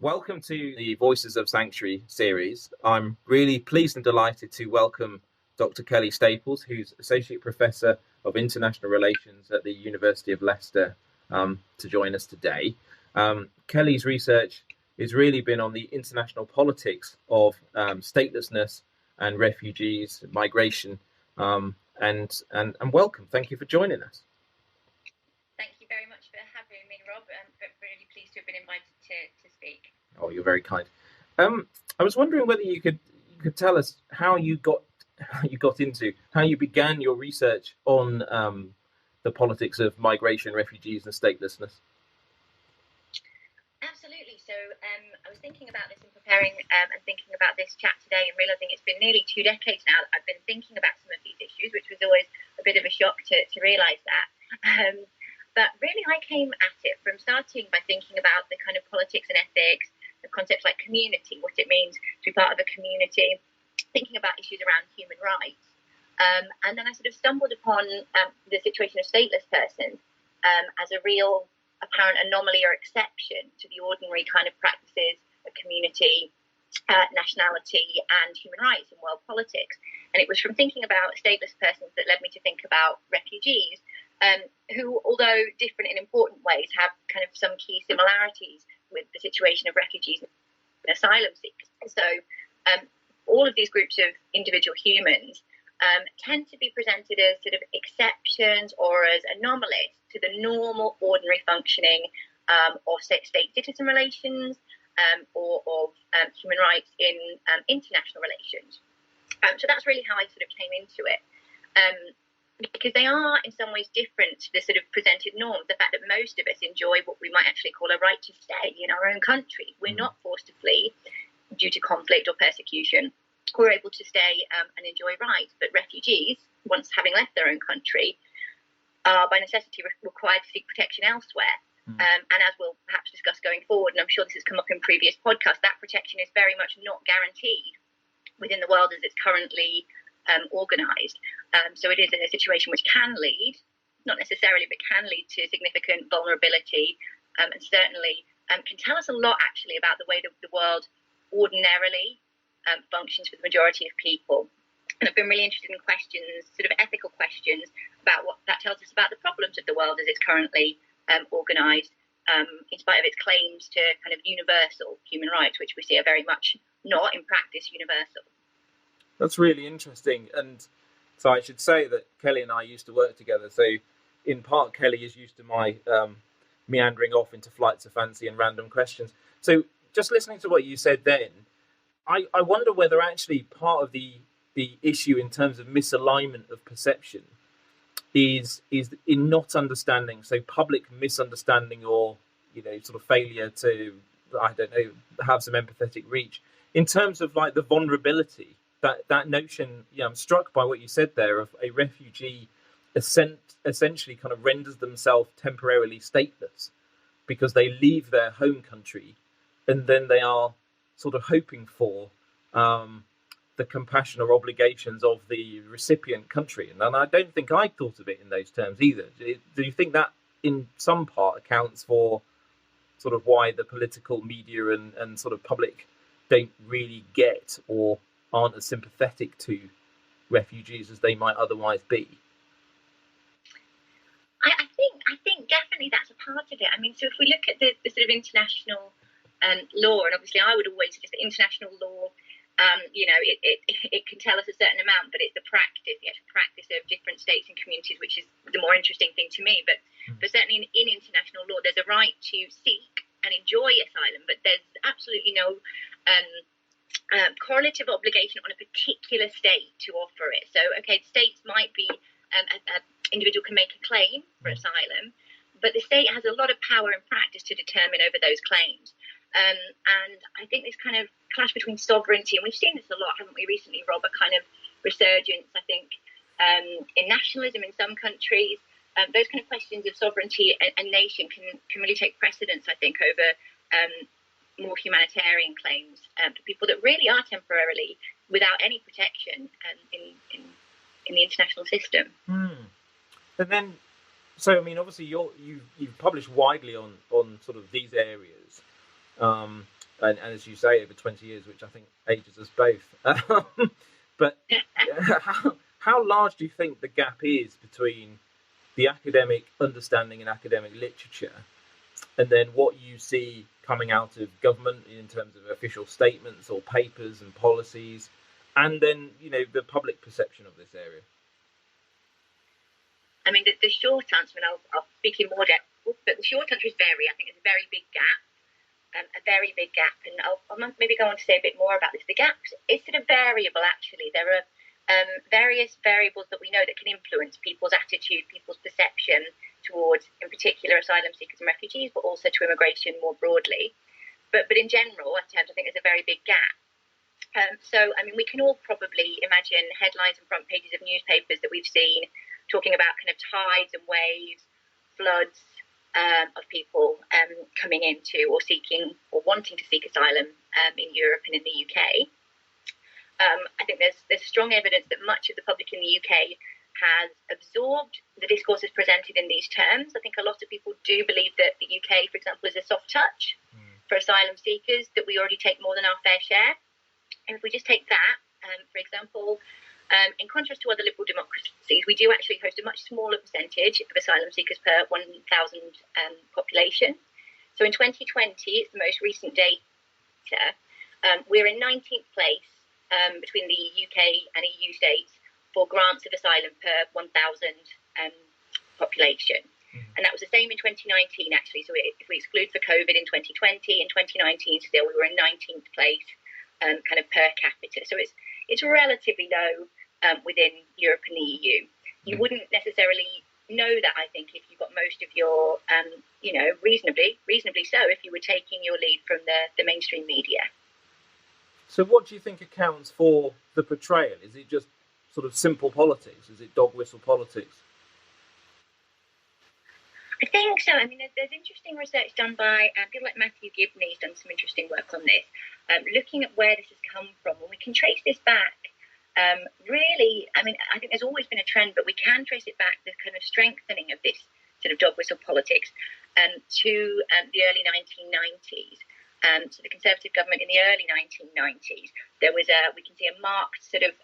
Welcome to the Voices of Sanctuary series. I'm really pleased and delighted to welcome Dr. Kelly Staples, who's Associate Professor of International Relations at the University of Leicester, to join us today. Kelly's research has really been on the international politics of statelessness and refugees, migration, and welcome. Thank you for joining us. Thank you very much for having me, Rob. I'm really pleased to have been invited to speak. Oh, you're very kind. I was wondering whether you could tell us how you began your research on the politics of migration, refugees, and statelessness. Absolutely. So I was thinking about this and preparing and thinking about this chat today and realising it's been nearly 2 decades now that I've been thinking about some of these issues, which was always a bit of a shock to realise that. But really, I came at it from starting by thinking about the kind of politics and ethics, the concepts like community, what it means to be part of a community, thinking about issues around human rights. And then I sort of stumbled upon the situation of stateless persons as a real apparent anomaly or exception to the ordinary kind of practices of community, nationality and human rights in world politics. And it was from thinking about stateless persons that led me to think about refugees, who, although different in important ways, have kind of some key similarities with the situation of refugees and asylum seekers. So all of these groups of individual humans tend to be presented as sort of exceptions or as anomalies to the normal, ordinary functioning of state-citizen relations or of human rights in international relations. So that's really how I sort of came into it. Because they are in some ways different to the sort of presented norms. The fact that most of us enjoy what we might actually call a right to stay in our own country. We're not forced to flee due to conflict or persecution. We're able to stay and enjoy rights. But refugees, once having left their own country, are by necessity required to seek protection elsewhere. And as we'll perhaps discuss going forward, and I'm sure this has come up in previous podcasts, that protection is very much not guaranteed within the world as it's currently organised. So it is in a situation which can lead, not necessarily, but can lead to significant vulnerability and certainly can tell us a lot actually about the way that the world ordinarily functions for the majority of people. And I've been really interested in questions, sort of ethical questions, about what that tells us about the problems of the world as it's currently organised, in spite of its claims to kind of universal human rights, which we see are very much not in practice universal. That's really interesting. And so I should say that Kelly and I used to work together. So in part, Kelly is used to my meandering off into flights of fancy and random questions. So just listening to what you said then, I wonder whether actually part of the issue in terms of misalignment of perception is in not understanding, so public misunderstanding or, sort of failure to, I don't know, have some empathetic reach in terms of like the vulnerability. That notion, I'm struck by what you said there of a refugee essentially kind of renders themselves temporarily stateless because they leave their home country and then they are sort of hoping for the compassion or obligations of the recipient country. And I don't think I thought of it in those terms either. Do you think that in some part accounts for sort of why the political media and sort of public don't really get or aren't as sympathetic to refugees as they might otherwise be? I think definitely that's a part of it. I mean, so if we look at the sort of international law, and obviously I would always suggest that international law, it can tell us a certain amount, but it's the actual practice of different states and communities, which is the more interesting thing to me. But certainly in international law, there's a right to seek and enjoy asylum, but there's absolutely no correlative obligation on a particular state to offer it. So, okay, states might be, an individual can make a claim for asylum, but the state has a lot of power in practice to determine over those claims. And I think this kind of clash between sovereignty, and we've seen this a lot, haven't we, recently, Rob, a kind of resurgence, I think, in nationalism in some countries. Those kind of questions of sovereignty and nation can really take precedence, I think, over more humanitarian claims for people that really are temporarily without any protection in the international system. And then, so I mean, obviously you've published widely on sort of these areas, and as you say, over 20 years, which I think ages us both. But how large do you think the gap is between the academic understanding and academic literature, and then what you see coming out of government in terms of official statements or papers and policies, and then, the public perception of this area? I mean, the short answer, and I'll speak in more depth, but the short answer is very. I think it's a very big gap. A very big gap, and I'll maybe go on to say a bit more about this. The gap is sort of variable, actually. There are various variables that we know that can influence people's attitude, people's perception towards, in particular, asylum seekers and refugees, but also to immigration more broadly. But in general, I think there's a very big gap. So, I mean, we can all probably imagine headlines and front pages of newspapers that we've seen talking about kind of tides and waves, floods, of people coming into or seeking or wanting to seek asylum in Europe and in the UK. I think there's strong evidence that much of the public in the UK has absorbed the discourses presented in these terms. I think a lot of people do believe that the UK, for example, is a soft touch for asylum seekers, that we already take more than our fair share. And if we just take that, for example, in contrast to other liberal democracies, we do actually host a much smaller percentage of asylum seekers per 1,000 population. So in 2020, it's the most recent data, we're in 19th place between the UK and EU states for grants of asylum per 1,000 population. And that was the same in 2019, actually. So if we exclude for COVID in 2020, in 2019 still we were in 19th place kind of per capita. So it's relatively low within Europe and the EU. You wouldn't necessarily know that, I think, if you got most of your, reasonably so, if you were taking your lead from the mainstream media. So what do you think accounts for the portrayal? Is it just sort of simple politics? Is it dog whistle politics? I think so. I mean, there's interesting research done by people like Matthew Gibney's done some interesting work on this, looking at where this has come from. And we can trace this back. Really, I mean, I think there's always been a trend, but we can trace it back, the kind of strengthening of this sort of dog whistle politics to the early 1990s. So the Conservative government in the early 1990s, there was we can see a marked sort of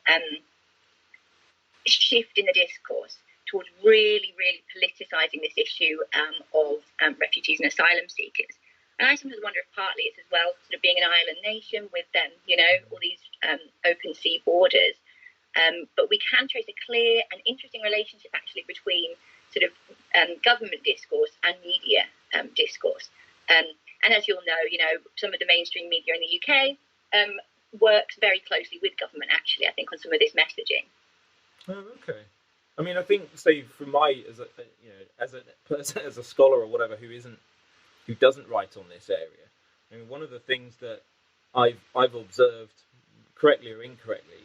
shift in the discourse towards really, really politicising this issue of refugees and asylum seekers. And I sometimes wonder if partly it's as well sort of being an island nation with all these open sea borders. But we can trace a clear and interesting relationship actually between sort of government discourse and media discourse. And as you'll know, some of the mainstream media in the UK works very closely with government, actually, I think, on some of this messaging. Oh, okay. I mean, I think, say, from my as a person, as a scholar or whatever, who doesn't write on this area, I mean, one of the things that I've observed, correctly or incorrectly,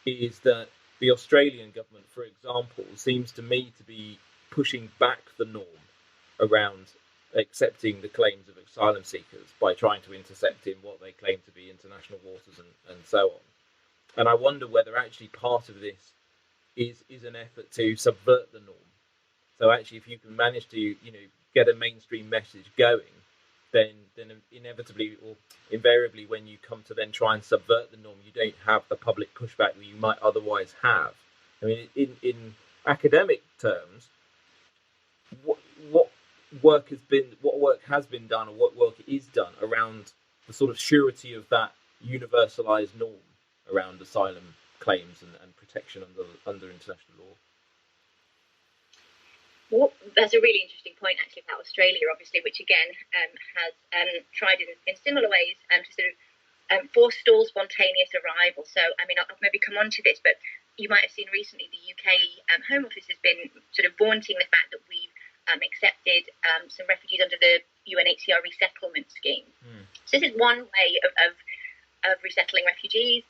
is that the Australian government, for example, seems to me to be pushing back the norm around accepting the claims of asylum seekers by trying to intercept in what they claim to be international waters and so on. And I wonder whether actually part of this is an effort to subvert the norm. So actually, if you can manage to get a mainstream message going, then inevitably or invariably, when you come to then try and subvert the norm, you don't have the public pushback that you might otherwise have. I mean, in academic terms, what work has been done, or what work is done around the sort of surety of that universalized norm around asylum claims and protection under international law? Well, that's a really interesting point, actually, about Australia, obviously, which again has tried in similar ways to sort of forestall spontaneous arrival. So, I mean, I'll maybe come on to this, but you might have seen recently the UK Home Office has been sort of vaunting the fact that we've accepted some refugees under the UNHCR resettlement scheme. So this is one way of resettling refugees.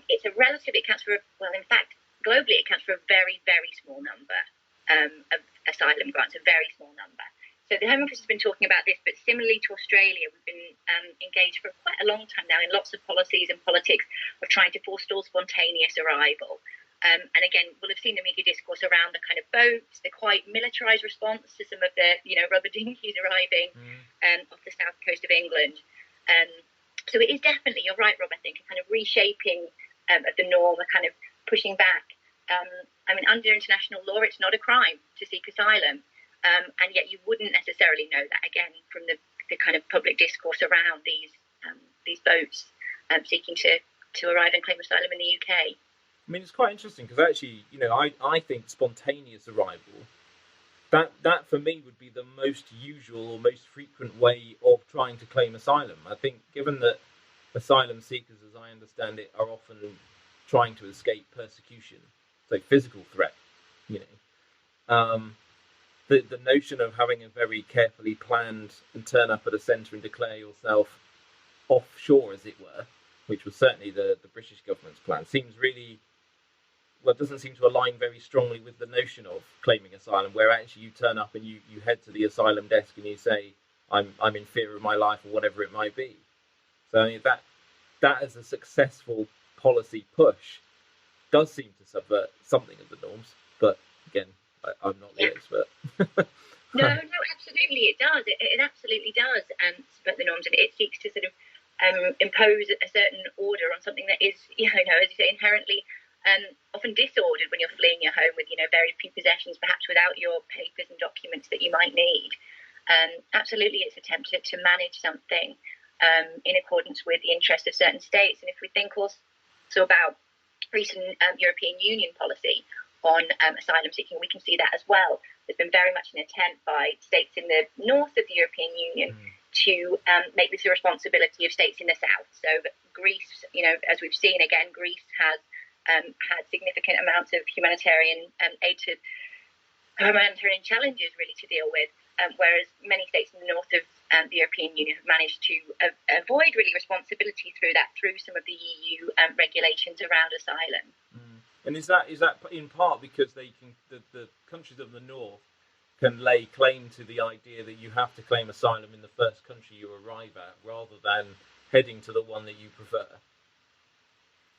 It counts for, well, in fact, globally it counts for a very, very small number of asylum grants, a very small number. So the Home Office has been talking about this, but similarly to Australia, we've been engaged for quite a long time now in lots of policies and politics of trying to forestall spontaneous arrival. And again, we'll have seen the media discourse around the kind of boats, the quite militarised response to some of the, rubber dinghies arriving off the south coast of England. So it is definitely, you're right, Rob, I think, a kind of reshaping of the norm, a kind of pushing back. I mean, under international law, it's not a crime to seek asylum, and yet you wouldn't necessarily know that, again, from the kind of public discourse around these boats seeking to arrive and claim asylum in the UK. I mean, it's quite interesting because actually, I think spontaneous arrival, that for me would be the most usual or most frequent way of trying to claim asylum. I think given that asylum seekers, as I understand it, are often trying to escape persecution, so physical threat, the notion of having a very carefully planned and turn up at a centre and declare yourself offshore, as it were, which was certainly the British government's plan, seems really, well, it doesn't seem to align very strongly with the notion of claiming asylum, where actually you turn up and you head to the asylum desk and you say, I'm in fear of my life, or whatever it might be. So I mean, that as a successful policy push does seem to subvert something of the norms. But again, I'm not the expert. No, absolutely, it does. It absolutely does subvert the norms, and it seeks to sort of impose a certain order on something that is, as you say, inherently often disordered when you're fleeing your home with, very few possessions, perhaps without your papers and documents that you might need. Absolutely, it's attempted to manage something in accordance with the interest of certain states. And if we think also about recent European Union policy on asylum seeking, we can see that as well. There's been very much an attempt by states in the north of the European Union to make this a responsibility of states in the south. So Greece, as we've seen again, Greece has had significant amounts of humanitarian humanitarian challenges really to deal with, whereas many states in the north of the European Union have managed to avoid really responsibility through some of the EU regulations around asylum. And is that in part because the countries of the north can lay claim to the idea that you have to claim asylum in the first country you arrive at, rather than heading to the one that you prefer?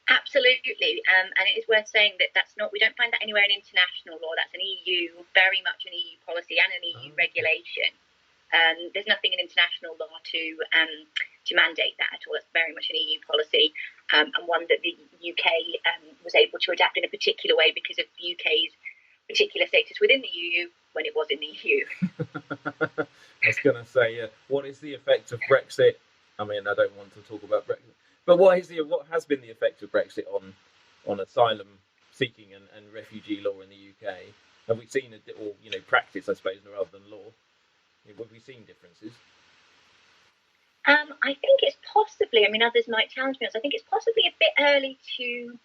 Absolutely, and it is worth saying that we don't find that anywhere in international law. That's very much an EU policy and an EU regulation. There's nothing in international law to mandate that at all. It's very much an EU policy, and one that the UK was able to adapt in a particular way because of the UK's particular status within the EU when it was in the EU. I was going to say, what is the effect of Brexit? I mean, I don't want to talk about Brexit, but what has been the effect of Brexit on asylum seeking and refugee law in the UK? Have we seen practice, I suppose, rather than law? Have we seen differences? I think it's possibly, others might challenge me on this, I think it's possibly a bit early to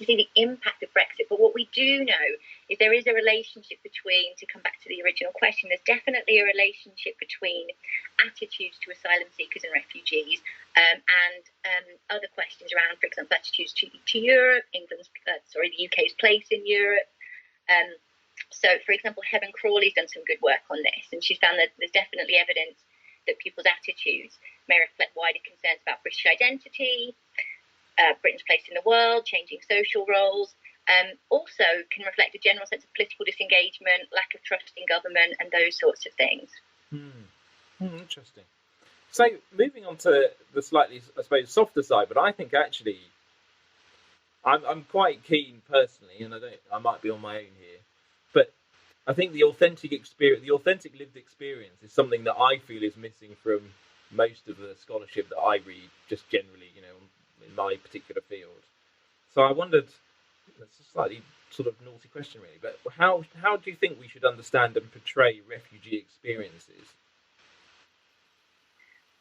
see the impact of Brexit, but what we do know is there is a relationship between, to come back to the original question, there's definitely a relationship between attitudes to asylum seekers and refugees and other questions around, for example, attitudes to Europe, the UK's place in Europe. So, for example, Helen Crawley's done some good work on this, and she's found that there's definitely evidence that people's attitudes may reflect wider concerns about British identity, Britain's place in the world, changing social roles, also can reflect a general sense of political disengagement, lack of trust in government, and those sorts of things. Interesting. So, moving on to the slightly, I suppose, softer side, but I think actually I'm quite keen personally, and I might be on my own here, but I think the authentic lived experience is something that I feel is missing from most of the scholarship that I read, just generally, in my particular field. So I wondered, it's a slightly sort of naughty question really, but how do you think we should understand and portray refugee experiences?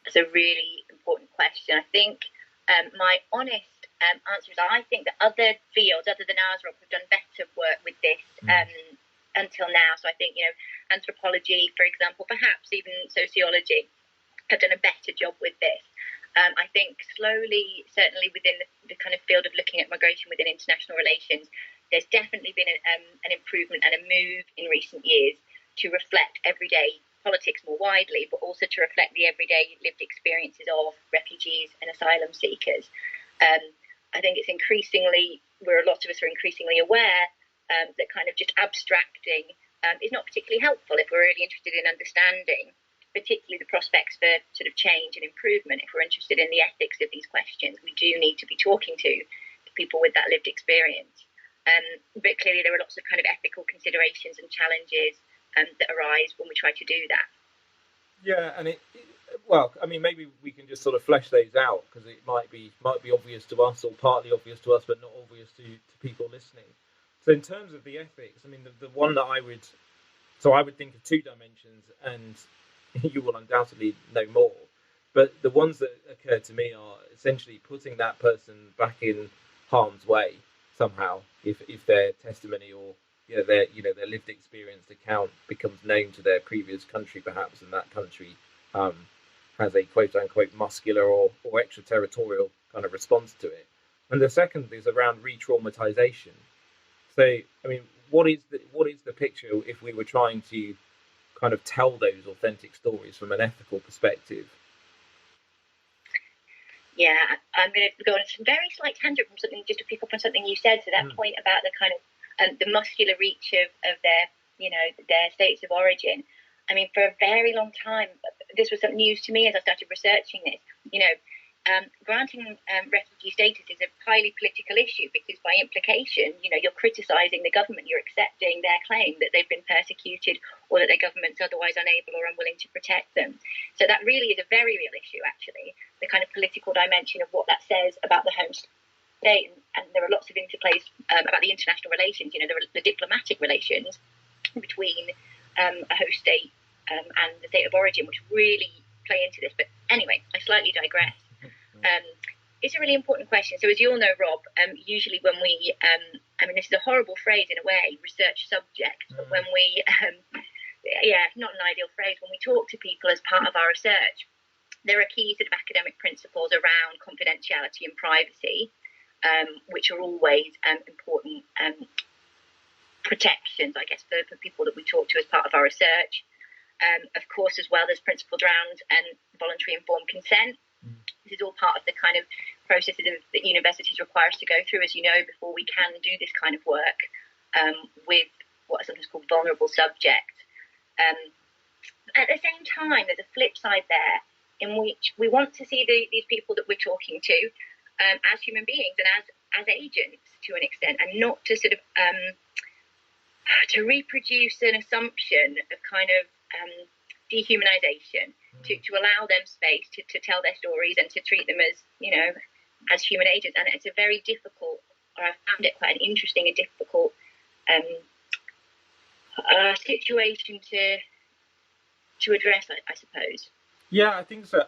That's a really important question. I think my honest answer is I think that other fields, other than ours, Rob, have done better work with this until now. So I think, anthropology, for example, perhaps even sociology, have done a better job with this. I think slowly, certainly within the kind of field of looking at migration within international relations, there's definitely been an improvement and a move in recent years to reflect everyday politics more widely, but also to reflect the everyday lived experiences of refugees and asylum seekers. I think it's a lot of us are increasingly aware that kind of just abstracting is not particularly helpful if we're really interested in understanding particularly the prospects for sort of change and improvement, if we're interested in the ethics of these questions, we do need to be talking to people with that lived experience. But clearly there are lots of kind of ethical considerations and challenges that arise when we try to do that. Yeah, and well, I mean, maybe we can just sort of flesh those out, because it might be obvious to us, or partly obvious to us, but not obvious to people listening. So in terms of the ethics, I mean, the one that I would think of two dimensions, and you will undoubtedly know more. But the ones that occur to me are essentially putting that person back in harm's way somehow, if their testimony or their lived experience account becomes known to their previous country, perhaps, and that country has a quote unquote muscular or extraterritorial kind of response to it. And the second is around re-traumatization. So, I mean, what is the picture if we were trying to kind of tell those authentic stories from an ethical perspective? Yeah, I'm going to go on some very slight tangent from something, just to pick up on something you said. So that point about the kind of the muscular reach of their, their states of origin. I mean, for a very long time, this was something news to me as I started researching this. Granting refugee status is a highly political issue, because by implication, you're criticising the government, you're accepting their claim that they've been persecuted or that their government's otherwise unable or unwilling to protect them. So that really is a very real issue, actually, the kind of political dimension of what that says about the home state. And there are lots of interplays about the international relations, there are the diplomatic relations between a host state and the state of origin, which really play into this. But anyway, I slightly digress. It's a really important question. So as you all know, Rob, usually when we, this is a horrible phrase in a way, research subject, but when we, not an ideal phrase, when we talk to people as part of our research, there are key sort of academic principles around confidentiality and privacy, which are always important protections, I guess, for people that we talk to as part of our research. Of course, as well, there's principles around voluntary informed consent. This is all part of the kind of processes that universities require us to go through, as you know, before we can do this kind of work with what are sometimes called vulnerable subjects. At the same time, there's a flip side there, in which we want to see these people that we're talking to as human beings and as agents to an extent, and not to sort of to reproduce an assumption of kind of dehumanization, to allow them space to tell their stories and to treat them as human agents. And it's a very difficult, or I found it quite an interesting and difficult situation to address, I suppose. Yeah, I think so.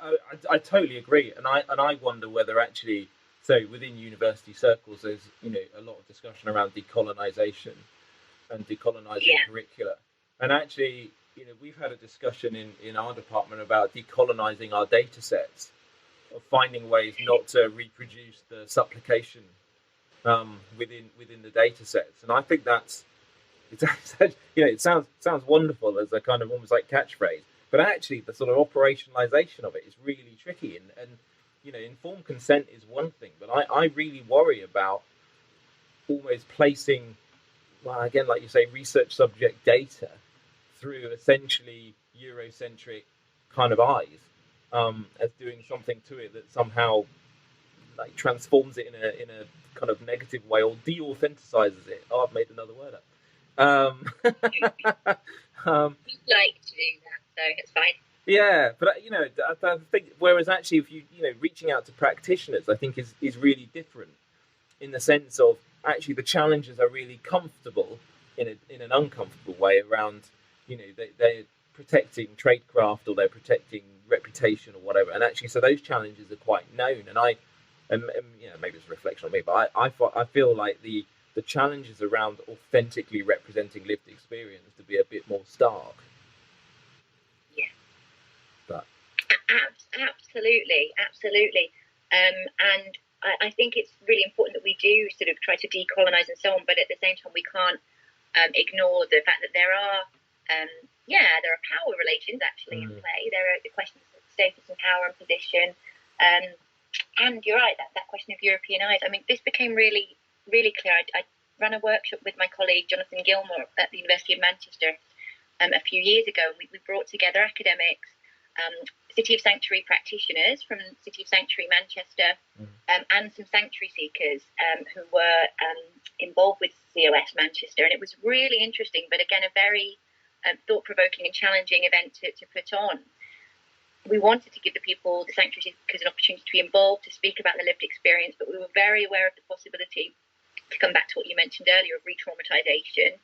I totally agree, and I wonder whether actually, so within university circles, there's a lot of discussion around decolonization and decolonizing curricula, and actually, we've had a discussion in our department about decolonizing our data sets, of finding ways not to reproduce the supplication within the data sets, and I think it sounds wonderful as a kind of almost like catchphrase, but actually the sort of operationalization of it is really tricky, and informed consent is one thing, but I really worry about almost placing, well, again, like you say, research subject data through essentially Eurocentric kind of eyes, as doing something to it that somehow like transforms it in a kind of negative way, or de-authenticizes it. Oh, I've made another word up. We like to do that, so it's fine. Yeah, but I think, whereas actually, if you reaching out to practitioners, I think is really different, in the sense of actually the challenges are really comfortable in an uncomfortable way around, they're protecting tradecraft, or they're protecting reputation or whatever, and actually, so those challenges are quite known, and maybe it's a reflection on me, but I feel like the challenges around authentically representing lived experience to be a bit more stark. Yeah. But absolutely. And I think it's really important that we do sort of try to decolonize and so on, but at the same time, we can't ignore the fact that there are power relations actually in play. There are the questions of status and power and position. And you're right, that question of European eyes. I mean, this became really, really clear. I ran a workshop with my colleague Jonathan Gilmore at the University of Manchester a few years ago. We brought together academics City of Sanctuary practitioners from City of Sanctuary Manchester, and some sanctuary seekers who were involved with COS Manchester. And it was really interesting, but again, a very thought-provoking and challenging event to put on. We wanted to give the people, the sanctuary seekers, an opportunity to be involved, to speak about the lived experience, but we were very aware of the possibility, to come back to what you mentioned earlier, of re-traumatization.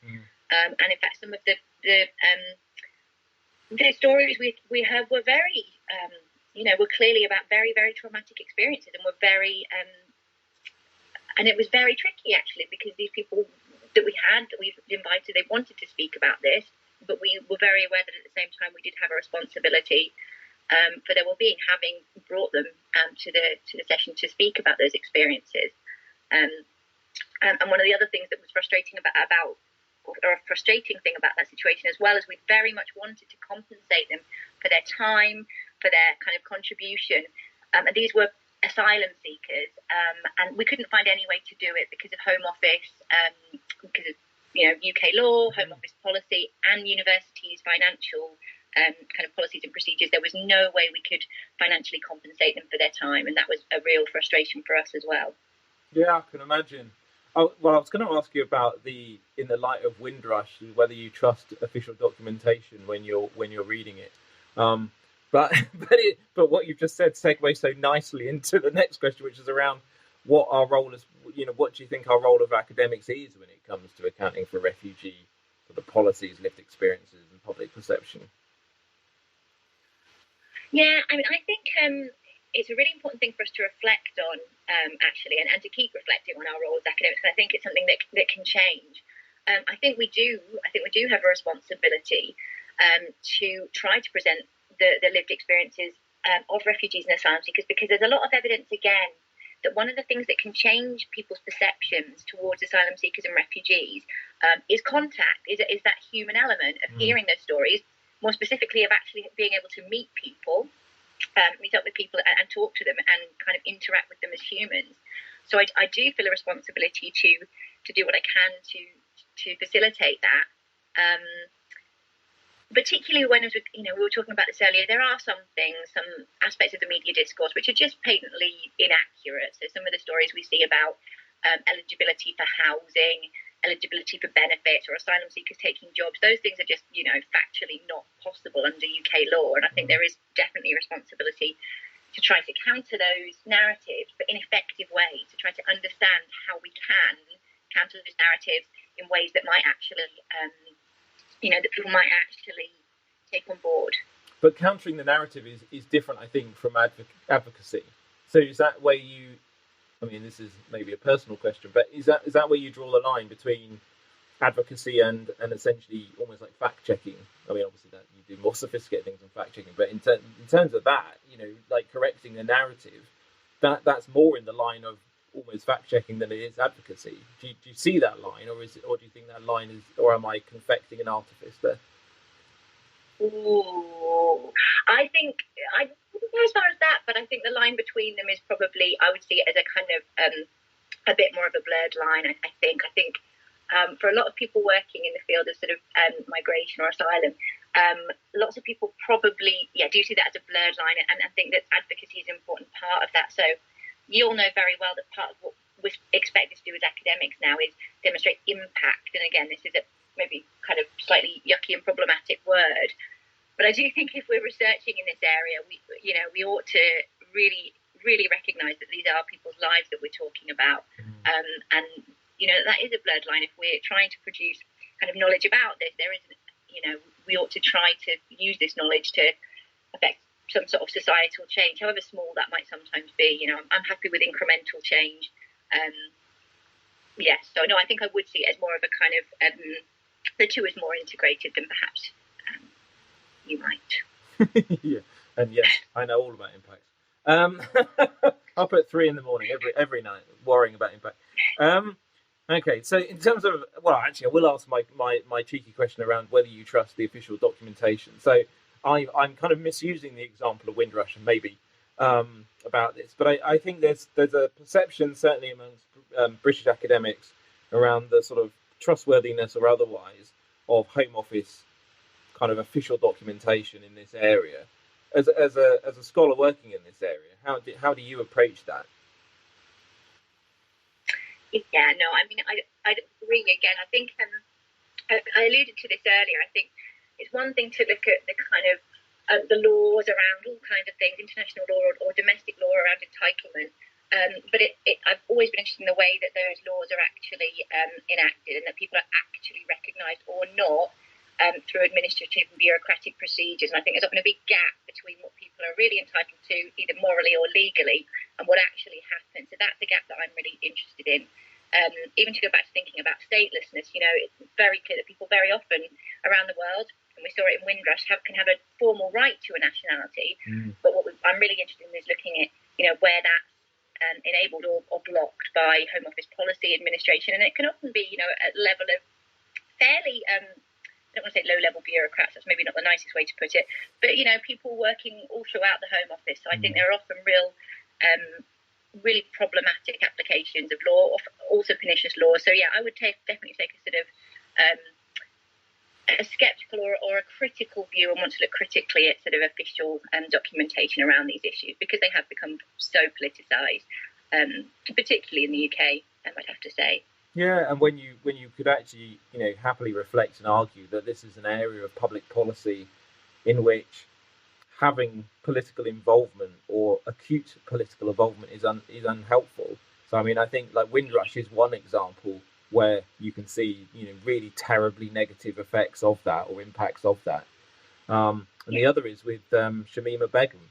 And in fact, some of the stories we heard were very, were clearly about very, very traumatic experiences, and were very, and it was very tricky actually, because these people that we've invited, they wanted to speak about this, but we were very aware that at the same time we did have a responsibility for their well-being, having brought them to the session to speak about those experiences. And one of the other things that was frustrating or a frustrating thing about that situation as well, is we very much wanted to compensate them for their time, for their kind of contribution. And these were asylum seekers, and we couldn't find any way to do it because of Home Office, because of UK law, Home Office policy, and universities' financial kind of policies and procedures. There was no way we could financially compensate them for their time, and that was a real frustration for us as well. Yeah, I can imagine. Oh, well, I was going to ask you about in the light of Windrush, whether you trust official documentation when you're reading it. But what you've just said segues so nicely into the next question, which is around what our role is. What do you think our role of academics is when it comes to accounting for refugee sort of policies, lived experiences, and public perception? Yeah, I mean, I think it's a really important thing for us to reflect on, actually, and to keep reflecting on our role as academics. And I think it's something that can change. I think we do have a responsibility to try to present the lived experiences of refugees and asylum seekers, because there's a lot of evidence, again, that one of the things that can change people's perceptions towards asylum seekers and refugees is contact, is that human element of hearing those stories, more specifically of actually being able to meet people, meet up with people and talk to them and kind of interact with them as humans. So I do feel a responsibility to do what I can to facilitate that. Particularly when, as we were talking about this earlier, there are some aspects of the media discourse which are just patently inaccurate. So some of the stories we see about eligibility for housing, eligibility for benefits, or asylum seekers taking jobs, those things are just, factually not possible under UK law. And I think there is definitely a responsibility to try to counter those narratives, but in an effective way, to try to understand how we can counter those narratives in ways that might actually that people might actually take on board. But countering the narrative is different, I think, from advocacy. So is that where this is maybe a personal question, but is that where you draw the line between advocacy and essentially almost like fact-checking? I mean, obviously that you do more sophisticated things than fact-checking, but in terms of that, like correcting the narrative, that's more in the line of almost fact-checking than it is advocacy. Do you see that line, or do you think that line is, or am I confecting an artifice there? Ooh, I think I wouldn't go as far as that, but I think the line between them is probably, I would see it as a kind of a bit more of a blurred line. I think for a lot of people working in the field of sort of migration or asylum, lots of people probably do see that as a blurred line, and I think that advocacy is an important part of that. So you'll know very well that part of what we expect us to do as academics now is demonstrate impact. And again, this is a maybe kind of slightly yucky and problematic word, but I do think if we're researching in this area, we ought to really, really recognise that these are people's lives that we're talking about, and that is a blurred line. If we're trying to produce kind of knowledge about this, there isn't, we ought to try to use this knowledge to affect some sort of societal change, however small that might sometimes be. I'm happy with incremental change. So no, I think I would see it as more of a kind of the two is more integrated than perhaps you might. Yeah, and yes, I know all about impact. Up at 3 a.m. every night, worrying about impact. Okay, so in terms of, actually, I will ask my cheeky question around whether you trust the official documentation. So I'm kind of misusing the example of Windrush and maybe about this, but I think there's a perception, certainly amongst British academics, around the sort of trustworthiness or otherwise of Home Office kind of official documentation in this area. as a scholar working in this area, how do you approach that? Yeah, no, I mean, I agree again. I think I alluded to this earlier. I think it's one thing to look at the kind of the laws around all kinds of things, international law or domestic law around entitlement. But I've always been interested in the way that those laws are actually enacted and that people are actually recognised or not through administrative and bureaucratic procedures. And I think there's often a big gap between what people are really entitled to, either morally or legally, and what actually happens. So that's the gap that I'm really interested in. Even to go back to thinking about statelessness, it's very clear that people very often around the world, and we saw it in Windrush, can have a formal right to a nationality. But I'm really interested in is looking at, where that's enabled or blocked by Home Office policy administration. And it can often be, at the level of fairly, I don't want to say low-level bureaucrats, that's maybe not the nicest way to put it, but, people working all throughout the Home Office. So I think there are often really problematic applications of law, also pernicious law. So yeah, I would definitely take a sort of a skeptical or a critical view and want to look critically at sort of official documentation around these issues, because they have become so politicised, particularly in the UK, I'd have to say. Yeah, and when you could actually happily reflect and argue that this is an area of public policy in which having political involvement or acute political involvement is unhelpful. So I mean, I think like Windrush is one example where you can see really terribly negative effects of that or impacts of that. And the other is with Shamima Begum,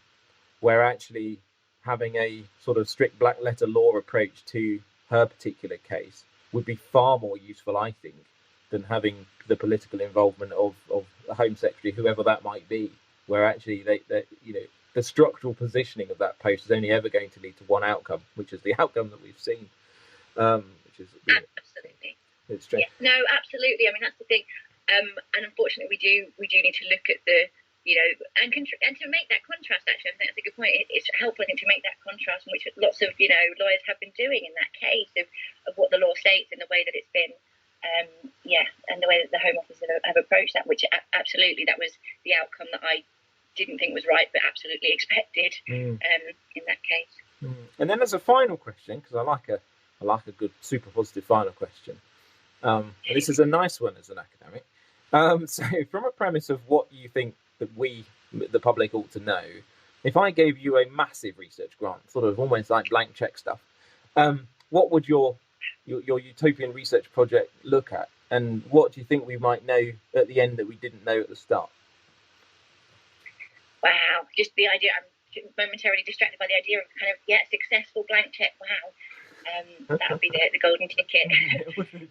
where actually having a sort of strict black letter law approach to her particular case would be far more useful, I think, than having the political involvement of the Home Secretary, whoever that might be, where actually the structural positioning of that post is only ever going to lead to one outcome, which is the outcome that we've seen. Which is absolutely. It's strange. Yeah, no, absolutely. I mean, that's the thing. And unfortunately, we do need to look at the and to make that contrast. Actually, I think that's a good point. It's helpful, I think, to make that contrast, which lots of lawyers have been doing in that case of what the law states and the way that it's been. And the way that the Home Office have approached that, which absolutely that was the outcome that I didn't think was right, but absolutely expected in that case. And then there's a final question, because I like a good super positive final question. And this is a nice one as an academic. So from a premise of what you think that we, the public, ought to know, if I gave you a massive research grant, sort of almost like blank check stuff, what would your utopian research project look at? And what do you think we might know at the end that we didn't know at the start? Wow, just the idea. I'm momentarily distracted by the idea of kind of, successful blank check. Wow. That would be the golden ticket.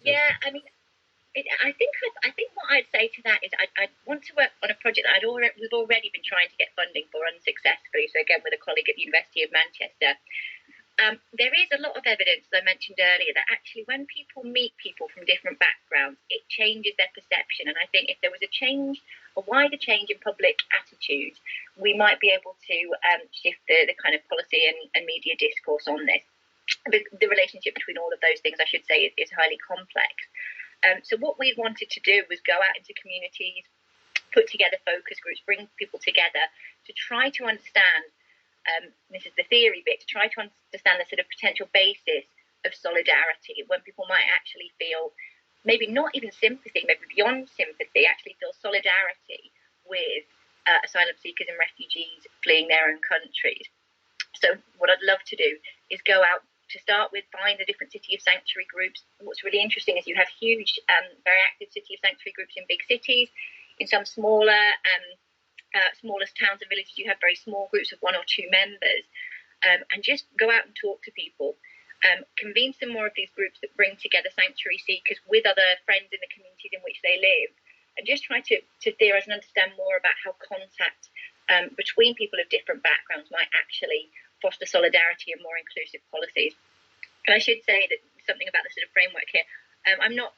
Yeah, I mean, I think what I'd say to that is I'd want to work on a project that we've already been trying to get funding for unsuccessfully. So again, with a colleague at the University of Manchester. There is a lot of evidence, as I mentioned earlier, that actually when people meet people from different backgrounds, it changes their perception. And I think if there was a wider change in public attitudes, we might be able to shift the kind of policy and media discourse on this. The relationship between all of those things, I should say, is highly complex. So what we wanted to do was go out into communities, put together focus groups, bring people together to try to understand, this is the theory bit, to try to understand the sort of potential basis of solidarity, when people might actually feel, maybe not even sympathy, maybe beyond sympathy, actually feel solidarity with asylum seekers and refugees fleeing their own countries. So what I'd love to do is go out to start with, find the different city of sanctuary groups. What's really interesting is you have huge, very active city of sanctuary groups in big cities. In some smallest towns and villages, you have very small groups of 1 or 2 members, and just go out and talk to people. Convene some more of these groups that bring together sanctuary seekers with other friends in the communities in which they live, and just try to theorise and understand more about how contact between people of different backgrounds might actually foster solidarity and more inclusive policies. And I should say that something about the sort of framework here, I'm not,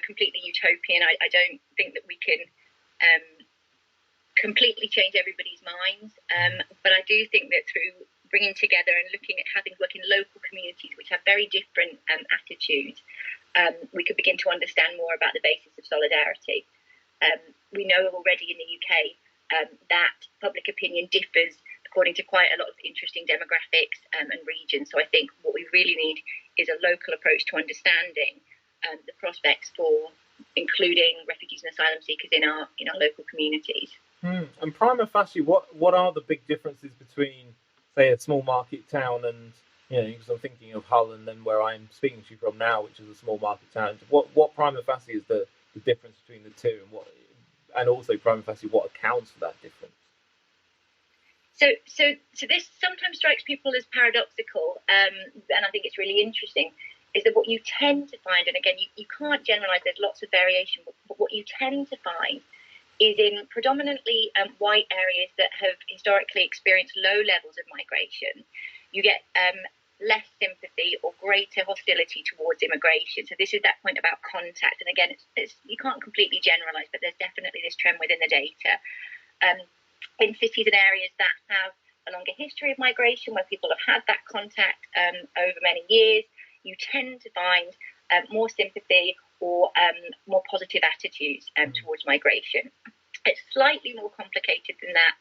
completely utopian. I don't think that we can completely change everybody's minds, but I do think that through bringing together and looking at how things work in local communities which have very different attitudes, we could begin to understand more about the basis of solidarity. We know already in the UK that public opinion differs according to quite a lot of interesting demographics and regions. So I think what we really need is a local approach to understanding the prospects for including refugees and asylum seekers in our local communities. And prima facie, what are the big differences between, say, a small market town and, because I'm thinking of Hull and then where I'm speaking to you from now, which is a small market town. What prima facie is the difference between the two, and also prima facie what accounts for that difference? So this sometimes strikes people as paradoxical, and I think it's really interesting, is that what you tend to find, and again, you can't generalise, there's lots of variation, but what you tend to find is in predominantly white areas that have historically experienced low levels of migration, you get less sympathy or greater hostility towards immigration. So this is that point about contact. And again, it's you can't completely generalise, but there's definitely this trend within the data. In cities and areas that have a longer history of migration, where people have had that contact over many years, you tend to find more sympathy or more positive attitudes towards migration. It's slightly more complicated than that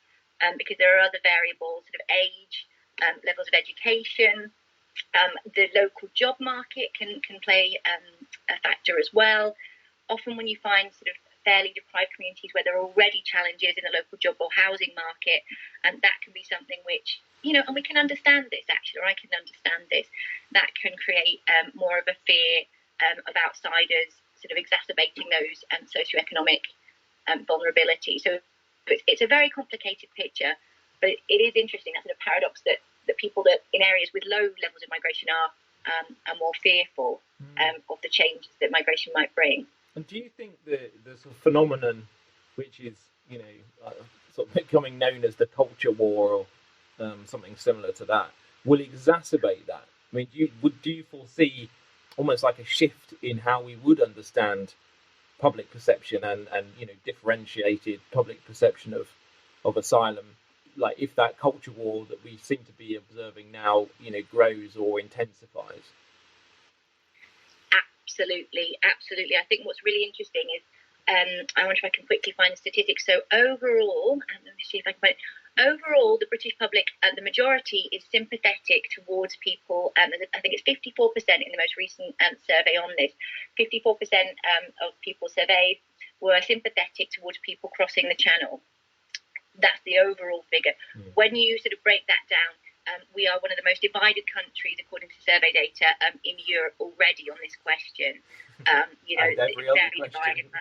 because there are other variables, sort of age, levels of education. The local job market can play a factor as well. Often when you find sort of fairly deprived communities where there are already challenges in the local job or housing market, and that can be something which, and we can understand this actually, or I can understand this, that can create more of a fear of outsiders, sort of exacerbating those socioeconomic vulnerability. So it's a very complicated picture, but it is interesting, that sort of paradox that people that in areas with low levels of migration are more fearful of the changes that migration might bring. And do you think the sort of phenomenon, which is sort of becoming known as the culture war or something similar to that, will exacerbate that? I mean, do you foresee almost like a shift in how we would understand public perception and differentiated public perception of asylum, like if that culture war that we seem to be observing now, grows or intensifies? Absolutely. I think what's really interesting is, I wonder if I can quickly find the statistics. So overall, and let me see if I can find it. Overall, the British public, the majority is sympathetic towards people. I think it's 54% in the most recent survey on this. 54% of people surveyed were sympathetic towards people crossing the Channel. That's the overall figure. When you sort of break that down, we are one of the most divided countries, according to survey data, in Europe already on this question. It's very divided.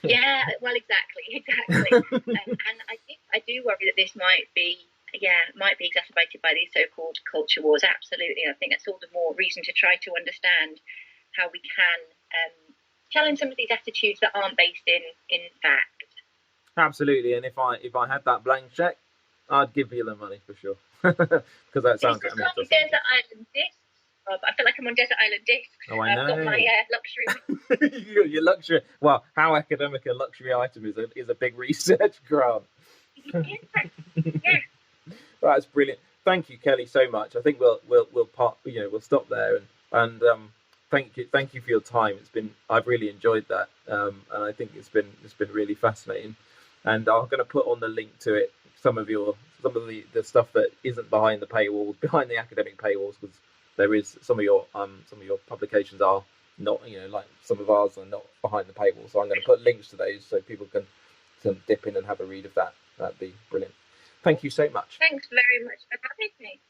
Yeah, well, exactly. And I do worry that this might be exacerbated by these so-called culture wars. Absolutely, I think that's all the more reason to try to understand how we can challenge some of these attitudes that aren't based in fact. Absolutely, and if I had that blank check, I'd give you the money for sure. Because that sounds like Desert Island Discs. I feel like I'm on Desert Island Discs. Oh, I know. I've got my luxury. Your luxury. Well, how academic a luxury item is a big research grant. Yeah. That's brilliant. Thank you, Kelly, so much. I think we'll we'll stop there and thank you for your time. I've really enjoyed that, and I think it's been really fascinating. And I'm going to put on the link to it some of the stuff that isn't behind the paywalls, behind the academic paywalls, because there is some of your publications are not, like some of ours are not behind the paywall. So I'm going to put links to those so people can dip in and have a read of that. That'd be brilliant. Thank you so much. Thanks very much for having me.